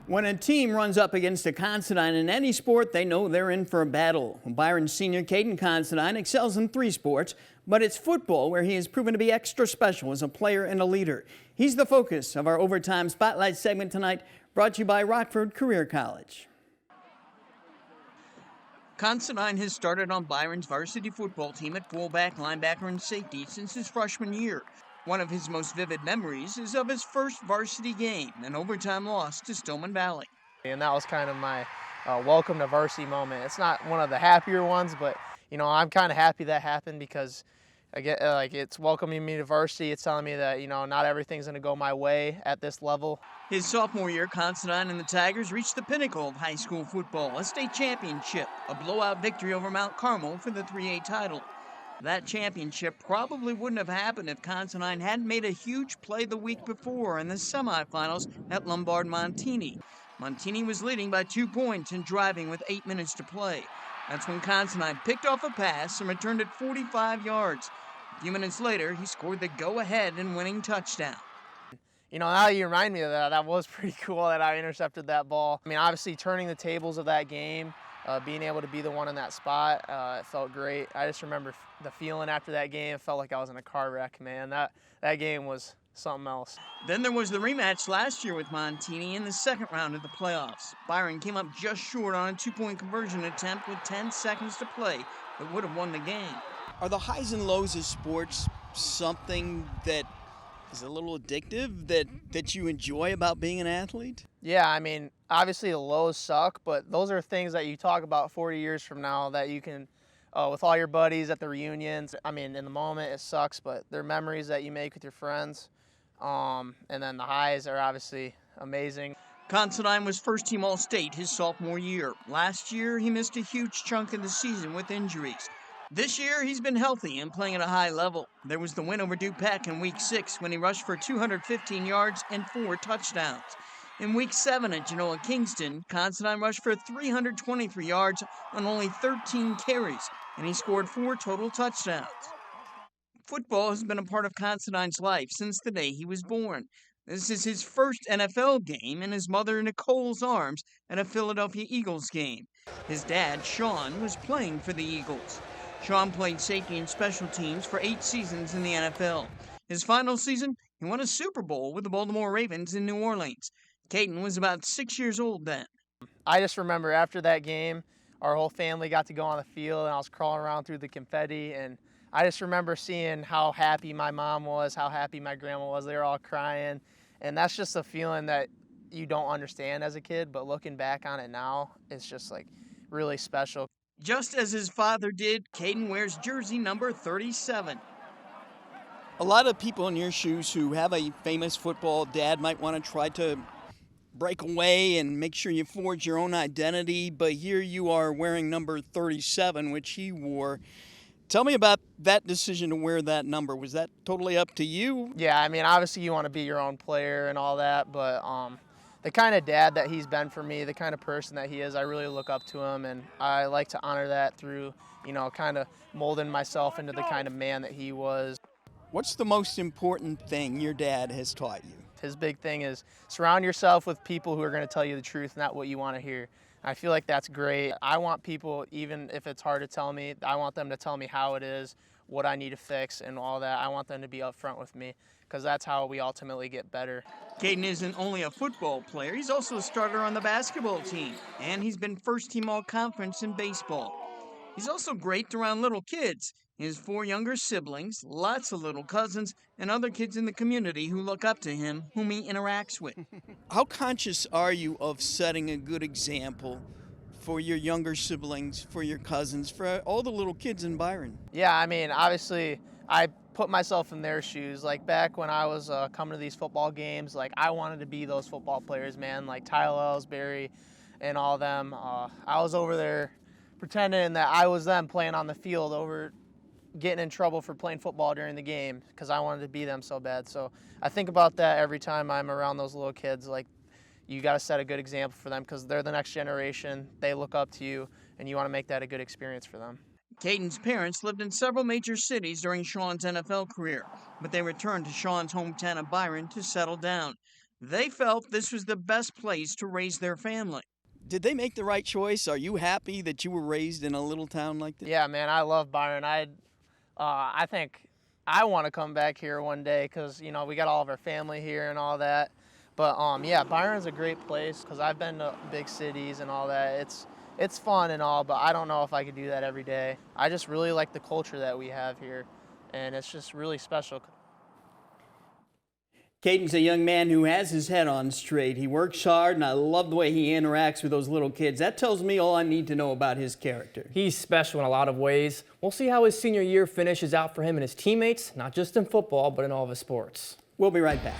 When a team runs up against a Considine in any sport, they know they're in for a battle. Byron senior Caden Considine excels in 3 sports, but it's football where he has proven to be extra special as a player and a leader. He's the focus of our Overtime Spotlight segment tonight, brought to you by Rockford Career College. Considine has started on Byron's varsity football team at fullback, linebacker, and safety since his freshman year. One of his most vivid memories is of his first varsity game, an overtime loss to Stillman Valley. And that was kind of my welcome to varsity moment. It's not one of the happier ones, but I'm kind of happy that happened because I get it's welcoming me to varsity. It's telling me that not everything's going to go my way at this level. His sophomore year, Considine and the Tigers reached the pinnacle of high school football, a state championship, a blowout victory over Mount Carmel for the 3A title. That championship probably wouldn't have happened if Considine hadn't made a huge play the week before in the semifinals at Lombard-Montini. Montini was leading by 2 points and driving with 8 minutes to play. That's when Considine picked off a pass and returned it 45 yards. A few minutes later, he scored the go-ahead and winning touchdown. Now that you remind me of that, that was pretty cool that I intercepted that ball. Obviously turning the tables of that game, being able to be the one in that spot, it felt great. I just remember the feeling after that game. It felt like I was in a car wreck, man. That game was something else. Then there was the rematch last year with Montini in the second round of the playoffs. Byron came up just short on a 2-point conversion attempt with 10 seconds to play that would have won the game. Are the highs and lows of sports something that is a little addictive, that you enjoy about being an athlete? Yeah, obviously the lows suck, but those are things that you talk about 40 years from now that you can, with all your buddies at the reunions. In the moment it sucks, but they're memories that you make with your friends. And then the highs are obviously amazing. Considine was first-team All-State his sophomore year. Last year, he missed a huge chunk of the season with injuries. This year, he's been healthy and playing at a high level. There was the win over DuPec in Week 6 when he rushed for 215 yards and 4 touchdowns. In Week 7 at Genoa Kingston, Considine rushed for 323 yards on only 13 carries, and he scored 4 total touchdowns. Football has been a part of Considine's life since the day he was born. This is his first NFL game in his mother Nicole's arms at a Philadelphia Eagles game. His dad, Sean, was playing for the Eagles. Sean played safety and special teams for 8 seasons in the NFL. His final season, he won a Super Bowl with the Baltimore Ravens in New Orleans. Kaden was about 6 years old then. I just remember after that game, our whole family got to go on the field, and I was crawling around through the confetti, and I just remember seeing how happy my mom was, how happy my grandma was. They were all crying, and that's just a feeling that you don't understand as a kid, but looking back on it now, it's just really special. Just as his father did, Kaden wears jersey number 37. A lot of people in your shoes who have a famous football dad might want to try to break away and make sure you forge your own identity, but here you are wearing number 37, which he wore. Tell me about that decision to wear that number. Was that totally up to you? Yeah, obviously you want to be your own player and all that, but the kind of dad that he's been for me, the kind of person that he is, I really look up to him, and I like to honor that through, kind of molding myself into the kind of man that he was. What's the most important thing your dad has taught you? His big thing is surround yourself with people who are going to tell you the truth, not what you want to hear. I feel like that's great. I want people, even if it's hard to tell me, I want them to tell me how it is, what I need to fix, and all that. I want them to be upfront with me, because that's how we ultimately get better. Kaden isn't only a football player, he's also a starter on the basketball team, and he's been first-team all-conference in baseball. He's also great around little kids. He has 4 younger siblings, lots of little cousins, and other kids in the community who look up to him, whom he interacts with. How conscious are you of setting a good example for your younger siblings, for your cousins, for all the little kids in Byron? Yeah, obviously, I put myself in their shoes. Back when I was coming to these football games, I wanted to be those football players, man, like Tyler Ellsbury and all them. I was over there pretending that I was them playing on the field, over getting in trouble for playing football during the game because I wanted to be them so bad. So I think about that every time I'm around those little kids. You got to set a good example for them because they're the next generation. They look up to you, and you want to make that a good experience for them. Kaden's parents lived in several major cities during Sean's NFL career, but they returned to Sean's hometown of Byron to settle down. They felt this was the best place to raise their family. Did they make the right choice? Are you happy that you were raised in a little town like this? Yeah, man, I love Byron. I think I want to come back here one day because, you know, we got all of our family here and all that. But, yeah, Byron's a great place because I've been to big cities and all that. It's fun and all, but I don't know if I could do that every day. I just really like the culture that we have here, and it's just really special. Caden's a young man who has his head on straight. He works hard, and I love the way he interacts with those little kids. That tells me all I need to know about his character. He's special in a lot of ways. We'll see how his senior year finishes out for him and his teammates, not just in football, but in all of his sports. We'll be right back.